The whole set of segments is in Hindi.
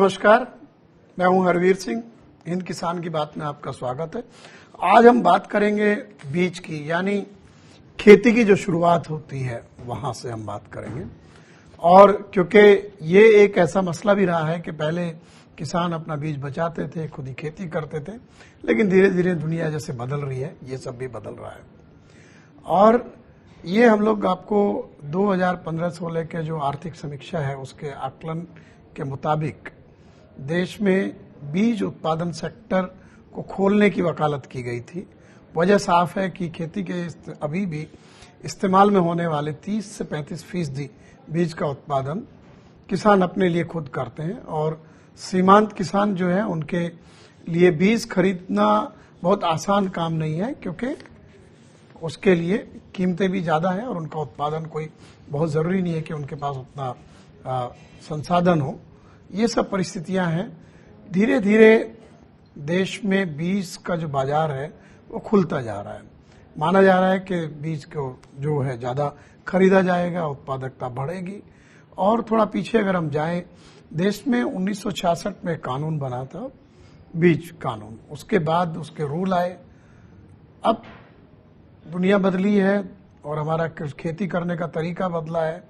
नमस्कार, मैं हूं हरवीर सिंह। हिंद किसान की बात में आपका स्वागत है। आज हम बात करेंगे बीज की, यानी खेती की जो शुरुआत होती है वहां से हम बात करेंगे। और क्योंकि ये एक ऐसा मसला भी रहा है कि पहले किसान अपना बीज बचाते थे, खुद ही खेती करते थे, लेकिन धीरे धीरे दुनिया जैसे बदल रही है, ये सब भी बदल रहा है। और ये हम लोग आपको 2015-16 के जो आर्थिक समीक्षा है उसके आकलन के मुताबिक देश में बीज उत्पादन सेक्टर को खोलने की वकालत की गई थी। वजह साफ है कि खेती के अभी भी इस्तेमाल में होने वाले 30 से 35% बीज का उत्पादन किसान अपने लिए खुद करते हैं, और सीमांत किसान जो है उनके लिए बीज खरीदना बहुत आसान काम नहीं है, क्योंकि उसके लिए कीमतें भी ज्यादा है और उनका उत्पादन कोई बहुत जरूरी नहीं है कि उनके पास उतना संसाधन हो। ये सब परिस्थितियां हैं। धीरे धीरे देश में बीज का जो बाजार है वो खुलता जा रहा है। माना जा रहा है कि बीज को जो है ज्यादा खरीदा जाएगा, उत्पादकता बढ़ेगी। और थोड़ा पीछे अगर हम जाएं, देश में 1966 में कानून बना था, बीज कानून। उसके बाद उसके रूल आए। अब दुनिया बदली है और हमारा खेती करने का तरीका बदला है,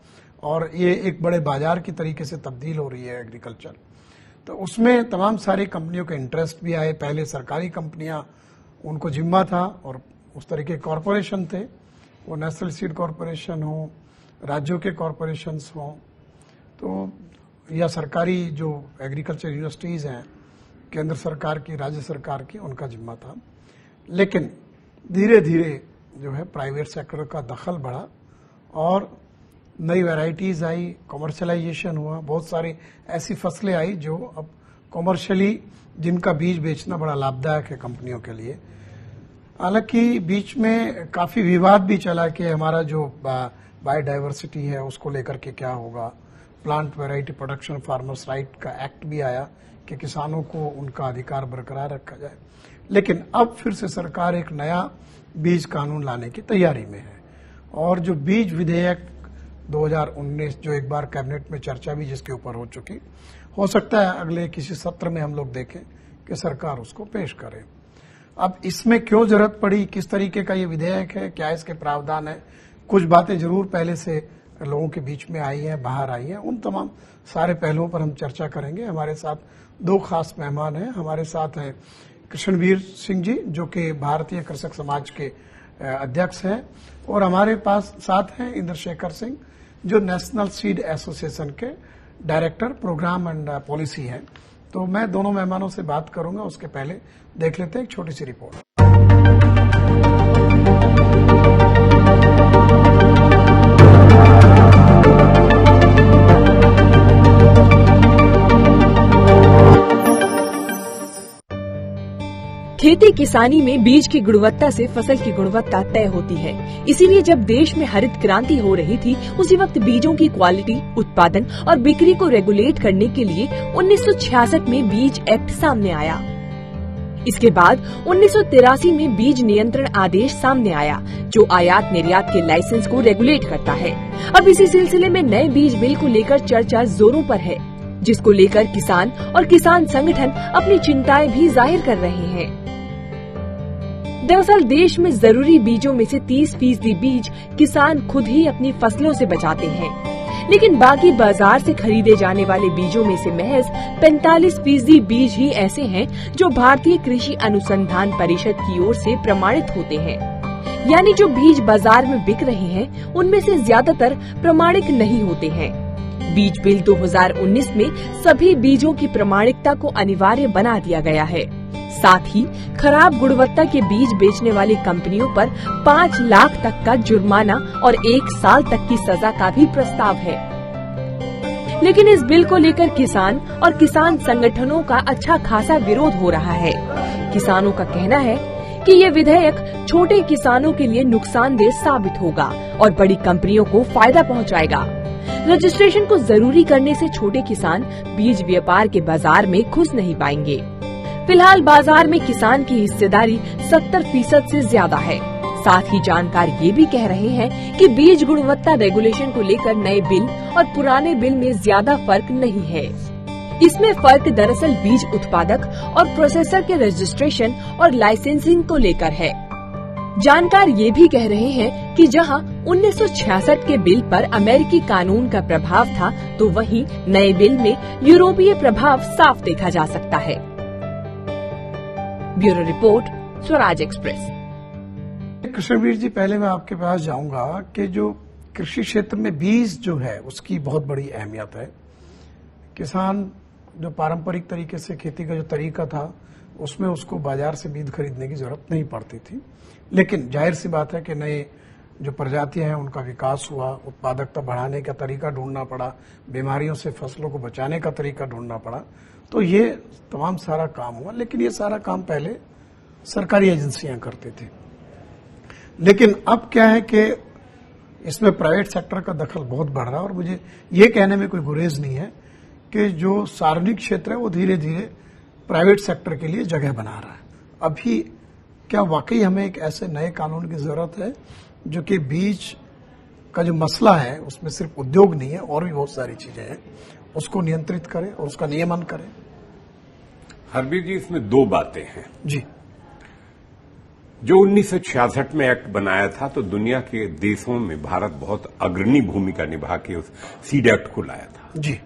और ये एक बड़े बाजार की तरीके से तब्दील हो रही है एग्रीकल्चर। तो उसमें तमाम सारी कंपनियों के इंटरेस्ट भी आए। पहले सरकारी कंपनियां, उनको जिम्मा था, और उस तरह के कॉरपोरेशन थे, वो नेशनल सीड कॉरपोरेशन हो, राज्यों के कॉरपोरेशंस हों, तो या सरकारी जो एग्रीकल्चर यूनिवर्सिटीज हैं, केंद्र सरकार की, राज्य सरकार की, उनका जिम्मा था। लेकिन धीरे धीरे जो है प्राइवेट सेक्टर का दखल बढ़ा और नई वैरायटीज आई, कॉमर्शलाइजेशन हुआ। बहुत सारी ऐसी फसलें आई जो अब कॉमर्शियली, जिनका बीज बेचना बड़ा लाभदायक है कंपनियों के लिए। हालांकि बीच में काफी विवाद भी चला कि हमारा जो बायोडायवर्सिटी है उसको लेकर के क्या होगा। Plant variety production farmers right का एक्ट भी आया कि किसानों को उनका अधिकार बरकरार रखा जाए। लेकिन अब फिर से सरकार एक नया बीज कानून लाने की तैयारी में है। और जो बीज विधेयक 2019 जो एक बार कैबिनेट में चर्चा भी जिसके ऊपर हो चुकी, हो सकता है अगले किसी सत्र में हम लोग देखें कि सरकार उसको पेश करे। अब इसमें क्यों जरूरत पड़ी, किस तरीके का ये विधेयक है, क्या इसके प्रावधान है, कुछ बातें जरूर पहले से लोगों के बीच में आई हैं, बाहर आई हैं। उन तमाम सारे पहलुओं पर हम चर्चा करेंगे। हमारे साथ दो खास मेहमान हैं। हमारे साथ हैं कृष्णवीर सिंह जी, जो कि भारतीय कृषक समाज के अध्यक्ष हैं, और हमारे पास साथ हैं इंद्रशेखर सिंह, जो नेशनल सीड एसोसिएशन के डायरेक्टर प्रोग्राम एंड पॉलिसी हैं। तो मैं दोनों मेहमानों से बात करूंगा, उसके पहले देख लेते हैं एक छोटी सी रिपोर्ट। खेती किसानी में बीज की गुणवत्ता से फसल की गुणवत्ता तय होती है। इसीलिए जब देश में हरित क्रांति हो रही थी, उसी वक्त बीजों की क्वालिटी, उत्पादन और बिक्री को रेगुलेट करने के लिए 1966 में बीज एक्ट सामने आया। इसके बाद 1983 में बीज नियंत्रण आदेश सामने आया, जो आयात निर्यात के लाइसेंस को रेगुलेट करता है। अब इसी सिलसिले में नए बीज बिल को लेकर चर्चा जोरों पर है, जिसको लेकर किसान और किसान संगठन अपनी चिंताएं भी जाहिर कर रहे हैं। दरअसल देश में जरूरी बीजों में से 30% बीज किसान खुद ही अपनी फसलों से बचाते हैं, लेकिन बाकी बाजार से खरीदे जाने वाले बीजों में से महज 45% बीज ही ऐसे हैं जो भारतीय कृषि अनुसंधान परिषद की ओर से प्रमाणित होते हैं। यानी जो बीज बाजार में बिक रहे हैं, उनमें से ज्यादातर प्रमाणिक नहीं होते हैं। बीज बिल 2019 में सभी बीजों की प्रमाणिकता को अनिवार्य बना दिया गया है। साथ ही खराब गुणवत्ता के बीज बेचने वाली कंपनियों पर 5 लाख तक का जुर्माना और 1 साल तक की सजा का भी प्रस्ताव है। लेकिन इस बिल को लेकर किसान और किसान संगठनों का अच्छा खासा विरोध हो रहा है। किसानों का कहना है कि ये विधेयक छोटे किसानों के लिए नुकसानदेह साबित होगा और बड़ी कंपनियों को फायदा पहुंचाएगा। रजिस्ट्रेशन को जरूरी करने से छोटे किसान बीज व्यापार के बाजार में घुस नहीं पाएंगे। फिलहाल बाजार में किसान की हिस्सेदारी 70% से ज्यादा है। साथ ही जानकार ये भी कह रहे हैं कि बीज गुणवत्ता रेगुलेशन को लेकर नए बिल और पुराने बिल में ज्यादा फर्क नहीं है। इसमें फर्क दरअसल बीज उत्पादक और प्रोसेसर के रजिस्ट्रेशन और लाइसेंसिंग को लेकर है। जानकार ये भी कह रहे हैं कि जहां 1966 के बिल पर अमेरिकी कानून का प्रभाव था, तो वहीं नए बिल में यूरोपीय प्रभाव साफ देखा जा सकता है। Bureau report, Swaraj Express. Krishnaveer ji, पहले मैं आपके पास जाऊंगा कि जो कृषि क्षेत्र में बीज जो है उसकी बहुत बड़ी अहमियत है। किसान जो पारंपरिक तरीके से खेती का जो तरीका था उसमें उसको बाजार से बीज खरीदने की जरूरत नहीं पड़ती थी, लेकिन जाहिर सी बात है कि नए जो प्रजातियां हैं उनका विकास हुआ, उत्पादकता बढ़ाने का तरीका ढूंढना पड़ा, बीमारियों से फसलों को बचाने का तरीका ढूंढना पड़ा, तो ये तमाम सारा काम हुआ। लेकिन ये सारा काम पहले सरकारी एजेंसियां करती थी, लेकिन अब क्या है कि इसमें प्राइवेट सेक्टर का दखल बहुत बढ़ रहा है। और मुझे ये कहने में कोई गुरेज नहीं है कि जो सार्वजनिक क्षेत्र है वो धीरे धीरे प्राइवेट सेक्टर के लिए जगह बना रहा है। अभी क्या वाकई हमें एक ऐसे नए कानून की जरूरत है जो कि बीज का जो मसला है उसमें सिर्फ उद्योग नहीं है, और भी बहुत सारी चीजें हैं, उसको नियंत्रित करें और उसका नियमन करें? हरबीर जी, इसमें दो बातें हैं जी। जो 1966 में एक्ट बनाया था तो दुनिया के देशों में भारत बहुत अग्रणी भूमिका निभा के उस सीड एक्ट को लाया था जी।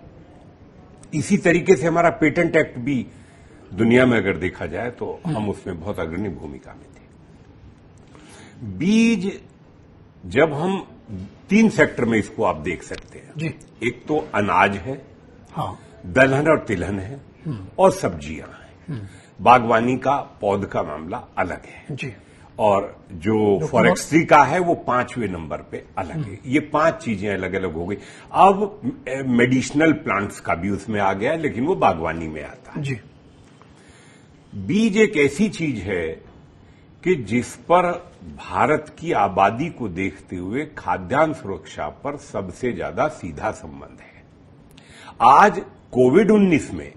इसी तरीके से हमारा पेटेंट एक्ट भी दुनिया में अगर देखा जाए तो हम उसमें बहुत अग्रणी भूमिका में थे। बीज जब हम 3 सेक्टर में इसको आप देख सकते हैं जी। एक तो अनाज है, हाँ, दलहन और तिलहन है, और सब्जियां हैं। बागवानी का पौध का मामला अलग है जी। और जो फॉरेस्ट्री का है वो 5वें नंबर पे अलग है। ये 5 चीजें अलग अलग हो गई। अब मेडिसिनल प्लांट्स का भी उसमें आ गया, लेकिन वो बागवानी में आता है जी। बीज एक ऐसी चीज है कि जिस पर भारत की आबादी को देखते हुए खाद्यान्न सुरक्षा पर सबसे ज्यादा सीधा संबंध है। आज कोविड-19 में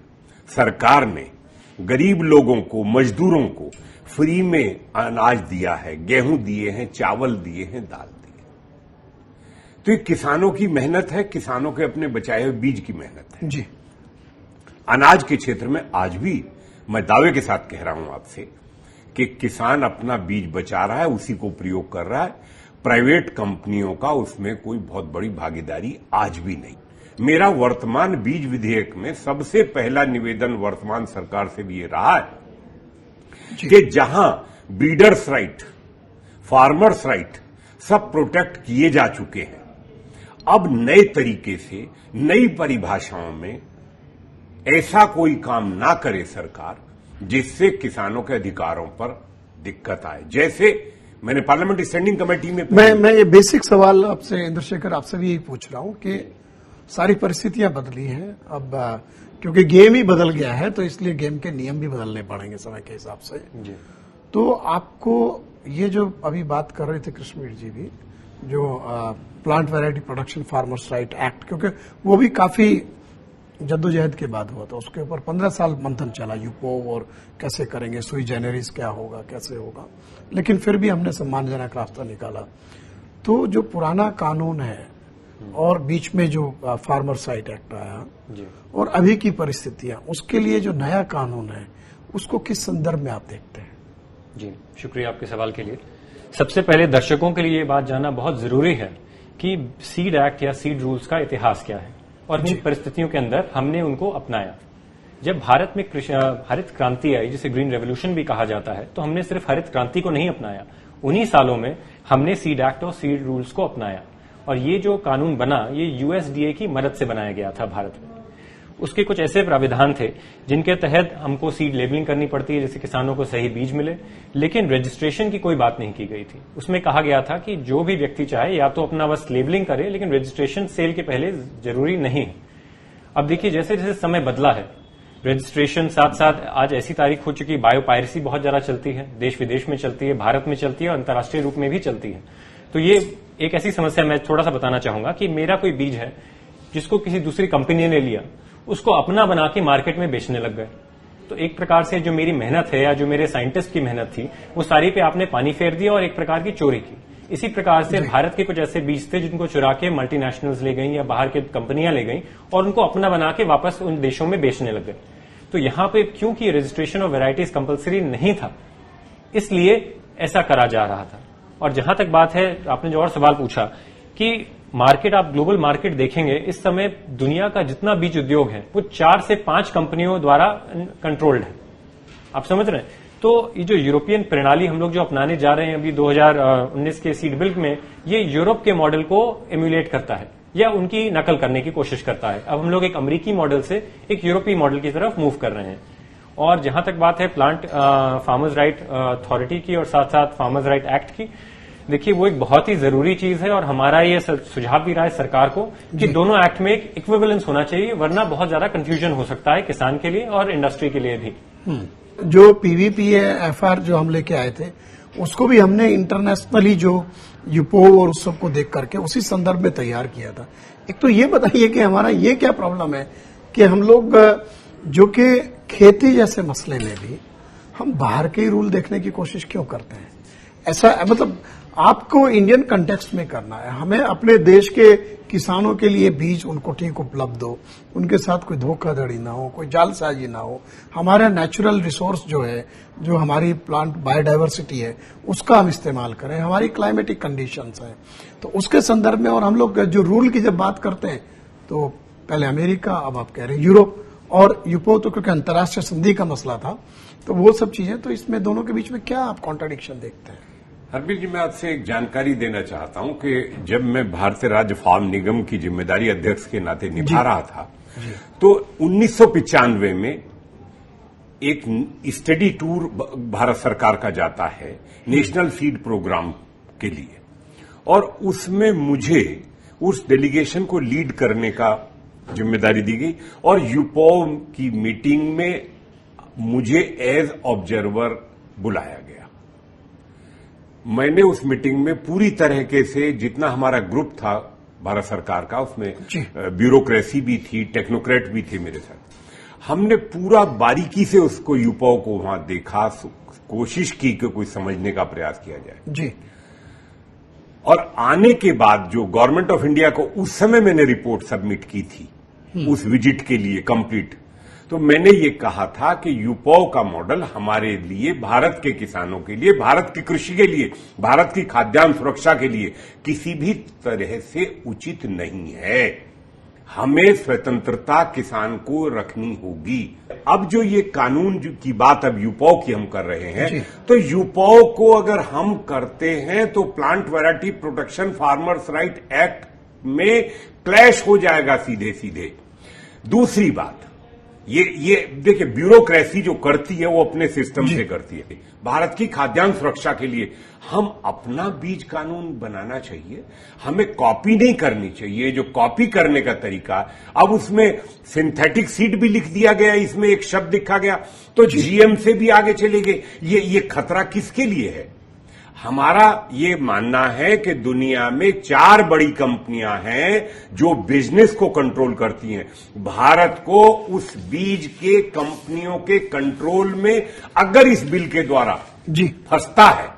सरकार ने गरीब लोगों को, मजदूरों को फ्री में अनाज दिया है, गेहूं दिए हैं, चावल दिए हैं, दाल दिए। तो ये किसानों की मेहनत है, किसानों के अपने बचाए हुए बीज की मेहनत है जी। अनाज के क्षेत्र में आज भी मैं दावे के साथ कह रहा हूं आपसे कि किसान अपना बीज बचा रहा है, उसी को प्रयोग कर रहा है। प्राइवेट कंपनियों का उसमें कोई बहुत बड़ी भागीदारी आज भी नहीं। मेरा वर्तमान बीज विधेयक में सबसे पहला निवेदन वर्तमान सरकार से भी ये रहा है कि जहां ब्रीडर्स राइट, फार्मर्स राइट सब प्रोटेक्ट किए जा चुके हैं, अब नए तरीके से नई परिभाषाओं में ऐसा कोई काम ना करे सरकार जिससे किसानों के अधिकारों पर दिक्कत आए। जैसे मैंने पार्लियामेंट्री स्टैंडिंग कमेटी में मैं ये बेसिक सवाल आपसे इंद्रशेखर आपसे भी यही पूछ रहा हूं कि सारी परिस्थितियां बदली हैं अब, क्योंकि गेम ही बदल गया है, तो इसलिए गेम के नियम भी बदलने पड़ेंगे समय के हिसाब से जी। तो आपको ये जो अभी बात कर रहे थे कृष्णवीर जी भी, जो plant variety production farmers right act, क्योंकि वो भी काफी जद्दोजहद के बाद हुआ था, उसके ऊपर 15 साल मंथन चला यूपो और कैसे करेंगे, सुई जेनेरिस क्या होगा, कैसे होगा, लेकिन फिर भी हमने सम्मानजनक रास्ता निकाला। तो जो पुराना कानून है और बीच में जो फार्मर्स राइट एक्ट आया जी, और अभी की परिस्थितियां, उसके लिए जो नया कानून है उसको किस संदर्भ में आप देखते हैं? जी, शुक्रिया आपके सवाल के लिए। सबसे पहले दर्शकों के लिए ये बात जानना बहुत जरूरी है कि सीड एक्ट या सीड रूल्स का इतिहास क्या है और किन परिस्थितियों के अंदर हमने उनको अपनाया। जब भारत में हरित क्रांति आई, जिसे ग्रीन रेवोल्यूशन भी कहा जाता है, तो हमने सिर्फ हरित क्रांति को नहीं अपनाया, उन्हीं सालों में हमने सीड एक्ट और सीड रूल्स को अपनाया। और ये जो कानून बना, ये यूएसडीए की मदद से बनाया गया था भारत में। उसके कुछ ऐसे प्राविधान थे जिनके तहत हमको सीड लेबलिंग करनी पड़ती है, जिससे किसानों को सही बीज मिले, लेकिन रजिस्ट्रेशन की कोई बात नहीं की गई थी। उसमें कहा गया था कि जो भी व्यक्ति चाहे या तो अपना बस लेबलिंग करे, लेकिन रजिस्ट्रेशन सेल के पहले जरूरी नहीं है। अब देखिए, जैसे जैसे समय बदला है, रजिस्ट्रेशन साथ साथ आज ऐसी तारीख हो चुकी है, बायोपायरेसी बहुत ज्यादा चलती है, देश विदेश में चलती है, भारत में चलती है और अंतर्राष्ट्रीय रूप में भी चलती है। तो ये एक ऐसी समस्या मैं थोड़ा सा बताना चाहूंगा कि मेरा कोई बीज है जिसको किसी दूसरी कंपनी ने लिया, उसको अपना बना के मार्केट में बेचने लग गए। तो एक प्रकार से जो मेरी मेहनत है या जो मेरे साइंटिस्ट की मेहनत थी, वो सारी पे आपने पानी फेर दिया और एक प्रकार की चोरी की, इसी प्रकार से भारत के कुछ ऐसे बीज थे जिनको चुरा के मल्टीनेशनल्स ले गई या बाहर के कंपनियां ले गई और उनको अपना बना के वापस उन देशों में बेचने लग गए। तो यहां पे क्योंकि रजिस्ट्रेशन ऑफ वैरायटीज कंपलसरी नहीं था, इसलिए ऐसा करा जा रहा था। और जहां तक बात है, आपने जो और सवाल पूछा कि मार्केट, आप ग्लोबल मार्केट देखेंगे, इस समय दुनिया का जितना बीज उद्योग है वो 4 से 5 कंपनियों द्वारा कंट्रोल्ड है। आप समझ रहे हैं? तो ये जो यूरोपियन प्रणाली हम लोग जो अपनाने जा रहे हैं अभी 2019 के सीड बिल में, ये यूरोप के मॉडल को एम्यूलेट करता है या उनकी नकल करने की कोशिश करता है। अब हम लोग एक अमेरिकी मॉडल से एक यूरोपीय मॉडल की तरफ मूव कर रहे हैं। और जहां तक बात है प्लांट फार्मर्स राइट अथॉरिटी की और साथ साथ फार्मर्स राइट एक्ट की, देखिए वो एक बहुत ही जरूरी चीज है और हमारा ये सुझाव भी रहा है सरकार को कि दोनों एक्ट में एक इक्विवेलेंस होना चाहिए, वरना बहुत ज्यादा कंफ्यूजन हो सकता है किसान के लिए और इंडस्ट्री के लिए भी। जो PVPA-FR जो हम लेके आए थे, उसको भी हमने इंटरनेशनली जो यूपो और उस सबको देख करके उसी संदर्भ में तैयार किया था। एक तो ये बताइए कि हमारा ये क्या प्रॉब्लम है कि हम लोग जो कि खेती जैसे मसले में भी हम बाहर के ही रूल देखने की कोशिश क्यों करते हैं? ऐसा मतलब आपको इंडियन कंटेक्स्ट में करना है, हमें अपने देश के किसानों के लिए बीज उनको ठीक उपलब्ध हो, उनके साथ कोई धोखाधड़ी ना हो, कोई जालसाजी ना हो, हमारा नेचुरल रिसोर्स जो है, जो हमारी प्लांट बायोडाइवर्सिटी है, उसका हम इस्तेमाल करें, हमारी क्लाइमेटिक कंडीशंस हैं, तो उसके संदर्भ में। और हम लोग जो रूल की जब बात करते हैं तो पहले अमेरिका, अब आप कह रहे हैं यूरोप और यूपो, तो क्योंकि अंतर्राष्ट्रीय संधि का मसला था, तो वो सब चीजें, तो इसमें दोनों के बीच में क्या आप कॉन्ट्राडिक्शन देखते हैं? हरबीर जी, मैं आपसे एक जानकारी देना चाहता हूं कि जब मैं भारतीय राज्य फार्म निगम की जिम्मेदारी अध्यक्ष के नाते निभा रहा था, तो 1995 में एक स्टडी टूर भारत सरकार का जाता है नेशनल सीड प्रोग्राम के लिए, और उसमें मुझे उस डेलीगेशन को लीड करने का जिम्मेदारी दी गई और यूपो की मीटिंग में मुझे एज ऑब्जर्वर बुलाया गया। मैंने उस मीटिंग में पूरी तरीके से, जितना हमारा ग्रुप था भारत सरकार का, उसमें ब्यूरोक्रेसी भी थी, टेक्नोक्रेट भी थे मेरे साथ, हमने पूरा बारीकी से उसको यूपो को वहां देखा, कोशिश की कि कोई समझने का प्रयास किया जाए जी। और आने के बाद जो गवर्नमेंट ऑफ इंडिया को उस समय मैंने रिपोर्ट सबमिट की थी उस विजिट के लिए कंप्लीट, तो मैंने ये कहा था कि यूपो का मॉडल हमारे लिए, भारत के किसानों के लिए, भारत की कृषि के लिए, भारत की खाद्यान्न सुरक्षा के लिए किसी भी तरह से उचित नहीं है। हमें स्वतंत्रता किसान को रखनी होगी। अब जो ये कानून की बात अब यूपो की हम कर रहे हैं, तो यूपो को अगर हम करते हैं तो plant variety protection farmers right act में क्लैश हो जाएगा सीधे सीधे। दूसरी बात, ये देखिए, ब्यूरोक्रेसी जो करती है वो अपने सिस्टम से करती है। भारत की खाद्यान्न सुरक्षा के लिए हम अपना बीज कानून बनाना चाहिए, हमें कॉपी नहीं करनी चाहिए। जो कॉपी करने का तरीका, अब उसमें सिंथेटिक सीड भी लिख दिया गया, इसमें एक शब्द लिखा गया, तो जीएम से भी आगे चले गए। ये खतरा किसके लिए है? हमारा ये मानना है कि दुनिया में 4 बड़ी कंपनियां हैं जो बिजनेस को कंट्रोल करती हैं। भारत को उस बीज के कंपनियों के कंट्रोल में अगर इस बिल के द्वारा फंसता है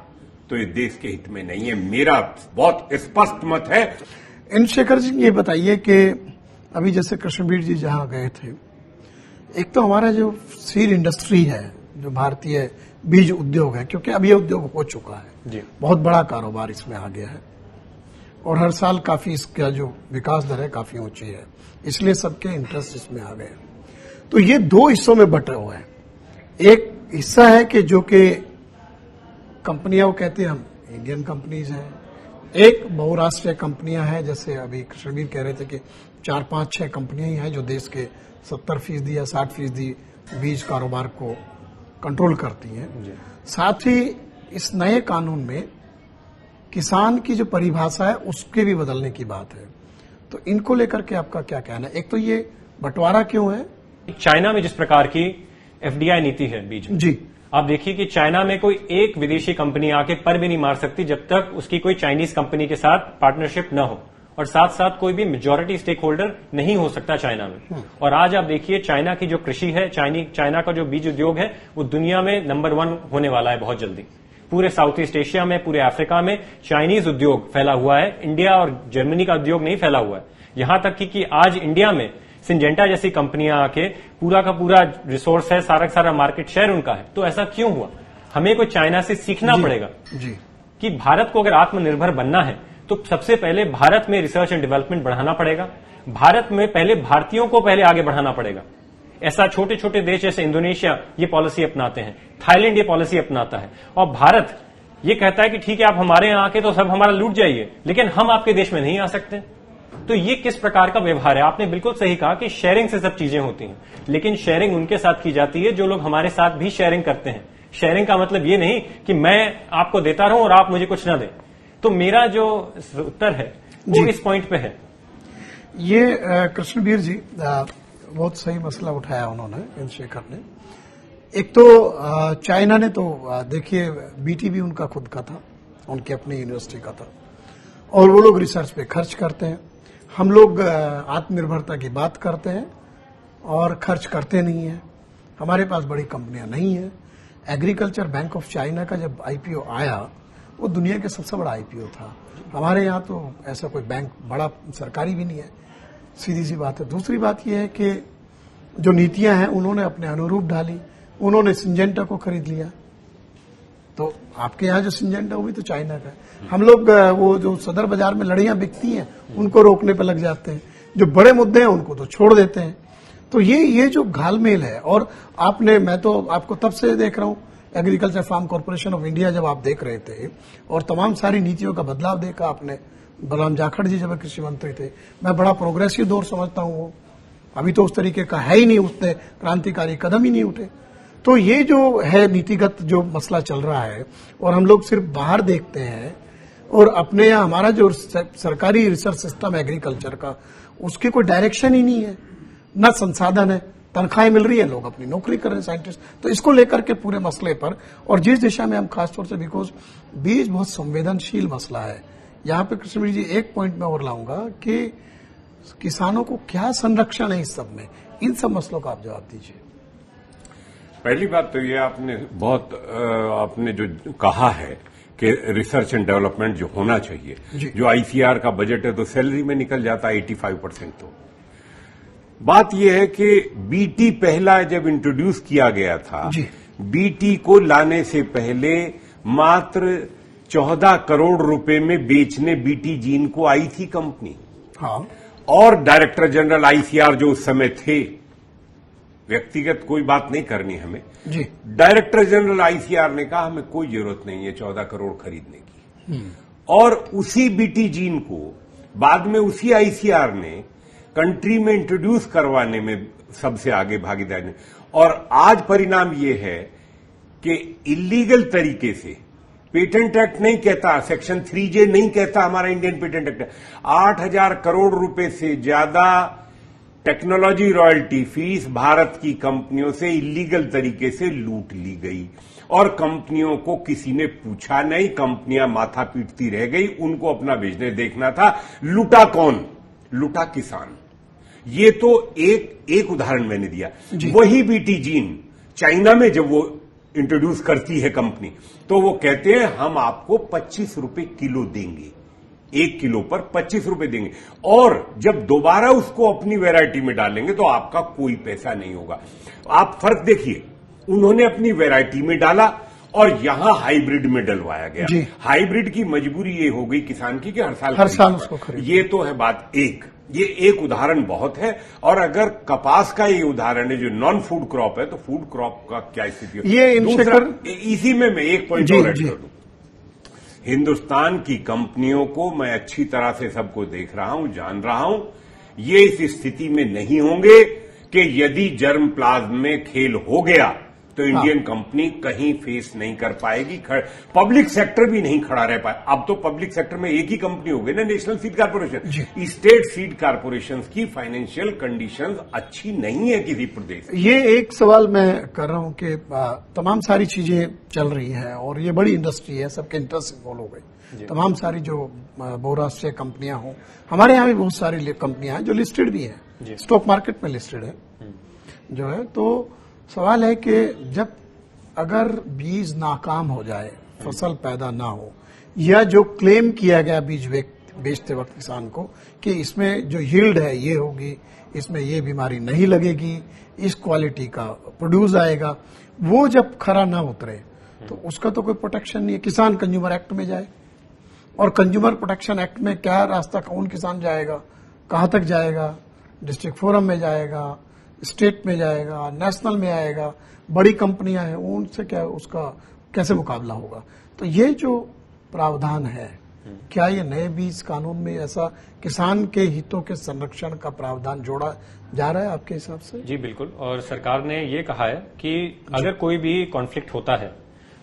तो ये देश के हित में नहीं है। मेरा बहुत स्पष्ट मत है। इंद्रशेखर जी, ये बताइए कि अभी जैसे कृष्णवीर जी जहां गए थे, एक तो हमारा जो सीड इंडस्ट्री है, जो भारतीय बीज उद्योग है, क्योंकि अब ये उद्योग हो चुका है जी, बहुत बड़ा कारोबार इसमें आ गया है और हर साल काफी इसका जो विकास दर है काफी ऊंची है, इसलिए सबके इंटरेस्ट इसमें आ गए। तो ये 2 हिस्सों में बटे हुए हैं। एक हिस्सा है कि जो कि कंपनियां, वो कहते हैं हम इंडियन कंपनीज हैं, एक बहुराष्ट्रीय कंपनियां हैं, जैसे अभी कृष्णवीर कह रहे थे कि 4, 5, 6 कंपनियां ही हैं जो देश के 70% या 60% बीज कारोबार को कंट्रोल करती हैं। साथ ही इस नए कानून में किसान की जो परिभाषा है उसके भी बदलने की बात है, तो इनको लेकर के आपका क्या कहना है? एक तो ये बंटवारा क्यों है? चाइना में जिस प्रकार की एफडीआई नीति है बीज जी, आप देखिए कि चाइना में कोई एक विदेशी कंपनी आके पर भी नहीं मार सकती जब तक उसकी कोई चाइनीज कंपनी के साथ पार्टनरशिप न हो, और साथ साथ कोई भी मेजॉरिटी स्टेक होल्डर नहीं हो सकता चाइना में। और आज आप देखिए चाइना की जो कृषि है, चाइना का जो बीज उद्योग है, वो दुनिया में नंबर 1 होने वाला है बहुत जल्दी। पूरे साउथ ईस्ट एशिया में, पूरे अफ्रीका में चाइनीज उद्योग फैला हुआ है, इंडिया और जर्मनी का उद्योग नहीं फैला हुआ है। यहां तक कि आज इंडिया में सिंजेंटा जैसी कंपनियां आके पूरा का पूरा रिसोर्स है, सारा का सारा मार्केट शेयर उनका है। तो ऐसा क्यों हुआ? हमें कोई चाइना से सीखना पड़ेगा कि भारत को अगर आत्मनिर्भर बनना है तो सबसे पहले भारत में रिसर्च एंड डेवलपमेंट बढ़ाना पड़ेगा। भारत में पहले भारतीयों को पहले आगे बढ़ाना पड़ेगा। ऐसा छोटे छोटे देश जैसे इंडोनेशिया ये पॉलिसी अपनाते हैं, थाईलैंड ये पॉलिसी अपनाता है, और भारत ये कहता है कि ठीक है आप हमारे यहां आके तो सब हमारा लूट जाइए, लेकिन हम आपके देश में नहीं आ सकते। तो ये किस प्रकार का व्यवहार है? आपने बिल्कुल सही कहा कि शेयरिंग से सब चीजें होती हैं, लेकिन शेयरिंग उनके साथ की जाती है जो लोग हमारे साथ भी शेयरिंग करते हैं। शेयरिंग का मतलब ये नहीं कि मैं आपको देता रहूं और आप मुझे कुछ ना दें। तो मेरा जो उत्तर है वो इस पॉइंट पे है। ये कृष्णवीर जी बहुत सही मसला उठाया उन्होंने, चंद्रशेखर ने। एक तो चाइना ने तो देखिए बीटी भी उनका खुद का था, उनकी अपनी यूनिवर्सिटी का था, और वो लोग रिसर्च पे खर्च करते हैं। हम लोग आत्मनिर्भरता की बात करते हैं और खर्च करते नहीं है। हमारे पास बड़ी कंपनियां नहीं है। एग्रीकल्चर बैंक ऑफ चाइना का जब आईपीओ आया वो दुनिया के सबसे बड़ा आईपीओ था। हमारे यहाँ तो ऐसा कोई बैंक बड़ा सरकारी भी नहीं है, सीधी सी बात है। दूसरी बात यह है कि जो नीतियां हैं उन्होंने अपने अनुरूप ढाली। उन्होंने सिंजेंटा को खरीद लिया, तो आपके यहाँ जो सिंजेंटा वो भी तो चाइना का है। हम लोग वो जो सदर बाजार में लड़ियां बिकती हैं उनको रोकने पर लग जाते हैं, जो बड़े मुद्दे हैं उनको तो छोड़ देते हैं। तो ये जो घालमेल है, और मैं तो आपको तब से देख रहा हूं, agriculture farm corporation of India जब आप देख रहे थे और तमाम सारी नीतियों का बदलाव देखा आपने, बलराम जाखड़ जी जब कृषि मंत्री थे, मैं बड़ा प्रोग्रेसिव दौर समझता हूं वो। अभी तो उस तरीके का है ही नहीं, उसने क्रांतिकारी कदम ही नहीं उठे। तो ये जो है नीतिगत जो मसला चल रहा है, और हम लोग सिर्फ बाहर देखते हैं, और अपने यहाँ हमारा जो सरकारी रिसर्च सिस्टम एग्रीकल्चर का, उसकी कोई डायरेक्शन ही नहीं है, न संसाधन है, तनख्वाहें मिल रही है, लोग अपनी नौकरी कर रहे हैं साइंटिस्ट। तो इसको लेकर के पूरे मसले पर, और जिस दिशा में हम खासतौर से, बिकॉज बीज बहुत संवेदनशील मसला है, यहाँ पे कृष्णवीर जी एक पॉइंट में और लाऊंगा कि किसानों को क्या संरक्षण है इस सब में, इन सब मसलों का आप जवाब दीजिए। पहली बात तो ये आपने जो कहा है कि रिसर्च एंड डेवलपमेंट जो होना चाहिए, जो आईसीआर का बजट है तो सैलरी में निकल जाता है 85%। तो बात यह है कि बीटी पहला जब इंट्रोड्यूस किया गया था, बीटी को लाने से पहले मात्र 14 करोड़ रुपए में बेचने बीटी जीन को आई थी कंपनी। हाँ। और डायरेक्टर जनरल आईसीआर जो उस समय थे, व्यक्तिगत कोई बात नहीं करनी हमें जी, डायरेक्टर जनरल आईसीआर ने कहा हमें कोई जरूरत नहीं है 14 करोड़ खरीदने की। और उसी बीटी जीन को बाद में उसी आईसीआर ने कंट्री में इंट्रोड्यूस करवाने में सबसे आगे भागीदारी ने। और आज परिणाम यह है कि इलीगल तरीके से, पेटेंट एक्ट नहीं कहता, सेक्शन 3J नहीं कहता हमारा इंडियन पेटेंट एक्ट, 8,000 करोड़ रुपए से ज्यादा टेक्नोलॉजी रॉयल्टी फीस भारत की कंपनियों से इलीगल तरीके से लूट ली गई, और कंपनियों को किसी ने पूछा नहीं, कंपनियां माथा पीटती रह गई, उनको अपना बिजनेस देखना था। लूटा कौन? लूटा किसान। ये तो एक उदाहरण मैंने दिया। वही बीटी जीन चाइना में जब वो इंट्रोड्यूस करती है कंपनी, तो वो कहते हैं हम आपको 25 रुपए किलो देंगे, 1 किलो पर 25 रुपए देंगे, और जब दोबारा उसको अपनी वैरायटी में डालेंगे तो आपका कोई पैसा नहीं होगा। आप फर्क देखिए, उन्होंने अपनी वैरायटी में डाला और यहां हाइब्रिड में डलवाया गया। हाइब्रिड की मजबूरी ये हो गई किसान की कि हर साल उसको खरीद। ये तो है बात एक, ये एक उदाहरण बहुत है। और अगर कपास का ये उदाहरण है जो नॉन फूड क्रॉप है, तो फूड क्रॉप का क्या स्थिति है? ये दूसरा, इसी में मैं एक पॉइंट और ऐड कर दूं। हिंदुस्तान की कंपनियों को मैं अच्छी तरह से सबको देख रहा हूं, जान रहा हूं, ये इस स्थिति में नहीं होंगे कि यदि जर्म प्लाज्म में खेल हो गया तो इंडियन कंपनी कहीं फेस नहीं कर पाएगी, पब्लिक सेक्टर भी नहीं खड़ा रह पाए। अब तो पब्लिक सेक्टर में एक ही कंपनी हो गई ना, national seed corporation. State seed corporation की फाइनेंशियल कंडीशंस अच्छी नहीं है किसी प्रदेश। ये एक सवाल मैं कर रहा हूं कि तमाम सारी चीजें चल रही हैं और ये बड़ी इंडस्ट्री है, सबके इंटरेस्ट इन्वॉल्व हो गई, तमाम सारी जो बहुराष्ट्रीय कंपनियां हों, हमारे यहाँ भी बहुत सारी कंपनियां हैं जो लिस्टेड भी हैं, स्टॉक मार्केट में लिस्टेड है जो है। तो सवाल है कि जब अगर बीज नाकाम हो जाए फसल पैदा ना हो, या जो क्लेम किया गया बीज बेचते वक्त किसान को कि इसमें जो यील्ड है ये होगी, इसमें ये बीमारी नहीं लगेगी, इस क्वालिटी का प्रोड्यूस आएगा, वो जब खरा ना उतरे तो उसका तो कोई प्रोटेक्शन नहीं है। किसान कंज्यूमर एक्ट में जाए, और कंज्यूमर प्रोटेक्शन एक्ट में क्या रास्ता, कौन किसान जाएगा, कहां तक जाएगा, डिस्ट्रिक्ट फोरम में जाएगा, स्टेट में जाएगा, नेशनल में आएगा, बड़ी कंपनियां हैं उनसे क्या उसका कैसे मुकाबला होगा। तो ये जो प्रावधान है, क्या ये नए बीज कानून में ऐसा किसान के हितों के संरक्षण का प्रावधान जोड़ा जा रहा है आपके हिसाब से? जी बिल्कुल, और सरकार ने ये कहा है कि अगर कोई भी कॉन्फ्लिक्ट होता है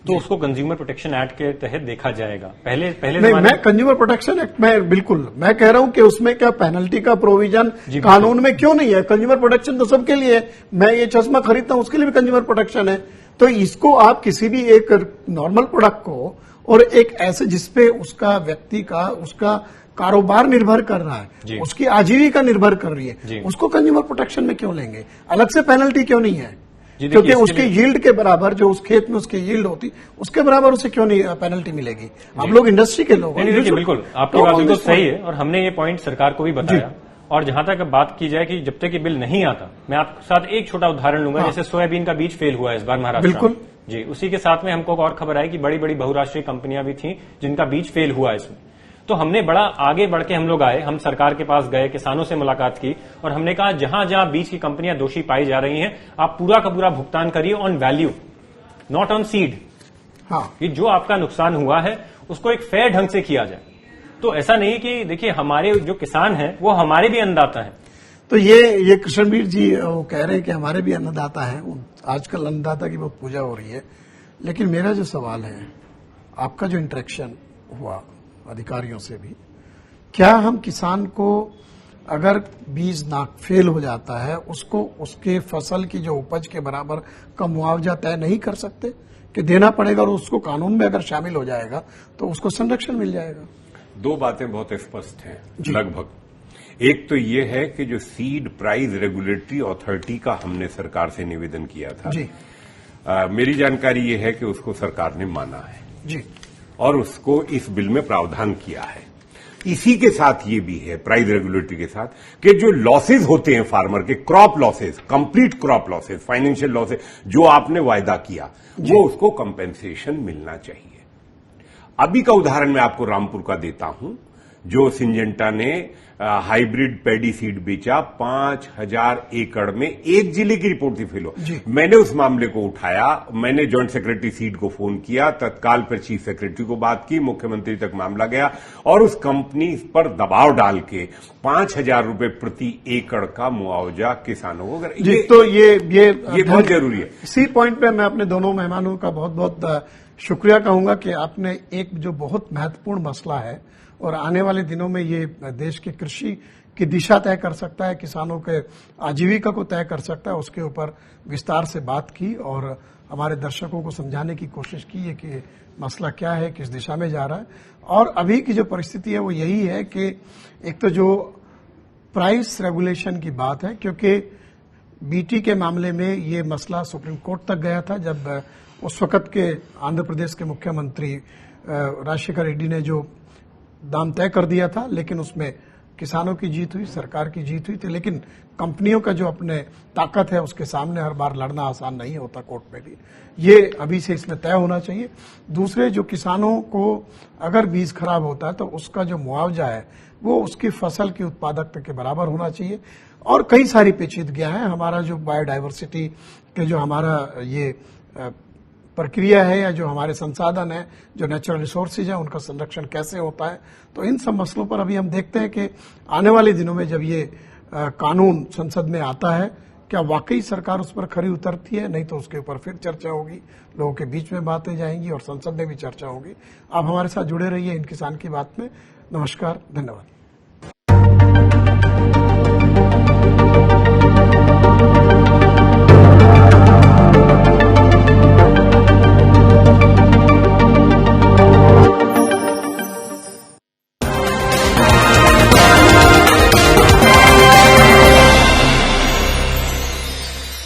तो उसको कंज्यूमर प्रोटेक्शन एक्ट के तहत देखा जाएगा। पहले नहीं, मैं कंज्यूमर प्रोटेक्शन एक्ट में बिल्कुल मैं कह रहा हूं कि उसमें क्या पेनल्टी का प्रोविजन कानून में क्यों नहीं है? कंज्यूमर प्रोटेक्शन तो सबके लिए है। मैं ये चश्मा खरीदता हूं उसके लिए भी कंज्यूमर प्रोटेक्शन है। तो इसको आप किसी भी एक नॉर्मल प्रोडक्ट को और एक ऐसे जिसपे उसका व्यक्ति का उसका कारोबार निर्भर कर रहा है, उसकी आजीविका निर्भर कर रही है, उसको कंज्यूमर प्रोटेक्शन में क्यों लेंगे? अलग से पेनल्टी क्यों नहीं है? क्योंकि उसके यील्ड के बराबर जो उस खेत में उसकी यील्ड होती उसके बराबर उसे क्यों नहीं पेनल्टी मिलेगी? आप लोग इंडस्ट्री के लोग हैं। बिल्कुल आपकी बात बिल्कुल सही है, और हमने ये पॉइंट सरकार को भी बताया। और जहां तक अब बात की जाए कि जब तक ये बिल नहीं आता, मैं आपके साथ एक छोटा उदाहरण लूंगा। जैसे सोयाबीन का बीज फेल हुआ है इस बार महाराष्ट्र में। बिल्कुल जी, उसी के साथ में हमको एक और खबर आई कि बड़ी बड़ी बहुराष्ट्रीय कंपनियां भी थी जिनका बीज फेल हुआ इसमें। तो हमने बड़ा आगे बढ़ के हम लोग आए, हम सरकार के पास गए, किसानों से मुलाकात की और हमने कहा जहां जहां बीज की कंपनियां दोषी पाई जा रही हैं, आप पूरा का पूरा भुगतान करिए on value, not on seed. कि जो आपका नुकसान हुआ है उसको एक फेयर ढंग से किया जाए। तो ऐसा नहीं कि देखिए हमारे जो किसान हैं वो हमारे भी अन्नदाता हैं। तो ये कृष्णवीर जी वो कह रहे हैं कि हमारे भी अन्नदाता हैं। आजकल अन्नदाता की बहुत पूजा हो रही है। लेकिन मेरा जो सवाल है, आपका जो इंटरेक्शन हुआ अधिकारियों से भी, क्या हम किसान को अगर बीज नाक फेल हो जाता है उसको उसके फसल की जो उपज के बराबर का मुआवजा तय नहीं कर सकते कि देना पड़ेगा, और उसको कानून में अगर शामिल हो जाएगा तो उसको संरक्षण मिल जाएगा? दो बातें बहुत स्पष्ट हैं लगभग। एक तो ये है कि जो सीड प्राइस रेगुलेटरी अथॉरिटी का हमने सरकार से निवेदन किया था जी। मेरी जानकारी ये है कि उसको सरकार ने माना है जी, और उसको इस बिल में प्रावधान किया है। इसी के साथ ये भी है प्राइस रेगुलेटरी के साथ कि जो लॉसेज होते हैं फार्मर के, crop losses, complete crop losses, financial losses जो आपने वायदा किया वो उसको कंपेंसेशन मिलना चाहिए। अभी का उदाहरण मैं आपको रामपुर का देता हूं, जो सिंजेंटा ने हाइब्रिड पैडी सीड बेचा 5000 एकड़ में, एक जिले की रिपोर्ट थी फेलो। मैंने उस मामले को उठाया, मैंने जॉइंट सेक्रेटरी सीड को फोन किया, तत्काल पर चीफ सेक्रेटरी को बात की, मुख्यमंत्री तक मामला गया और उस कंपनी पर दबाव डाल के 5000 रुपए प्रति एकड़ का मुआवजा किसानों को। तो ये बहुत जरूरी है। इसी पॉइंट पे मैं अपने दोनों मेहमानों का बहुत बहुत शुक्रिया कहूंगा कि आपने एक जो बहुत महत्वपूर्ण मसला है और आने वाले दिनों में ये देश की कृषि की दिशा तय कर सकता है, किसानों के आजीविका को तय कर सकता है, उसके ऊपर विस्तार से बात की और हमारे दर्शकों को समझाने की कोशिश की है कि मसला क्या है, किस दिशा में जा रहा है। और अभी की जो परिस्थिति है वो यही है कि एक तो जो प्राइस रेगुलेशन की बात है, क्योंकि बीटी के मामले में ये मसला सुप्रीम कोर्ट तक गया था, जब उस वक्त के आंध्र प्रदेश के मुख्यमंत्री राजशेखर रेड्डी ने जो दाम तय कर दिया था, लेकिन उसमें किसानों की जीत हुई, सरकार की जीत हुई थी। लेकिन कंपनियों का जो अपने ताकत है उसके सामने हर बार लड़ना आसान नहीं होता कोर्ट में भी। ये अभी से इसमें तय होना चाहिए। दूसरे, जो किसानों को अगर बीज खराब होता है तो उसका जो मुआवजा है वो उसकी फसल की उत्पादकता के बराबर होना चाहिए। और कई सारी पेचीदगियां हैं। हमारा जो बायोडायवर्सिटी के जो हमारा ये प्रक्रिया है या जो हमारे संसाधन है, जो नेचुरल रिसोर्सेज है, उनका संरक्षण कैसे होता है, तो इन सब मसलों पर अभी हम देखते हैं कि आने वाले दिनों में जब ये कानून संसद में आता है, क्या वाकई सरकार उस पर खरी उतरती है, नहीं तो उसके ऊपर फिर चर्चा होगी, लोगों के बीच में बातें जाएंगी और संसद में भी चर्चा होगी। आप हमारे साथ जुड़े रहिए इन किसान की बात में। नमस्कार, धन्यवाद।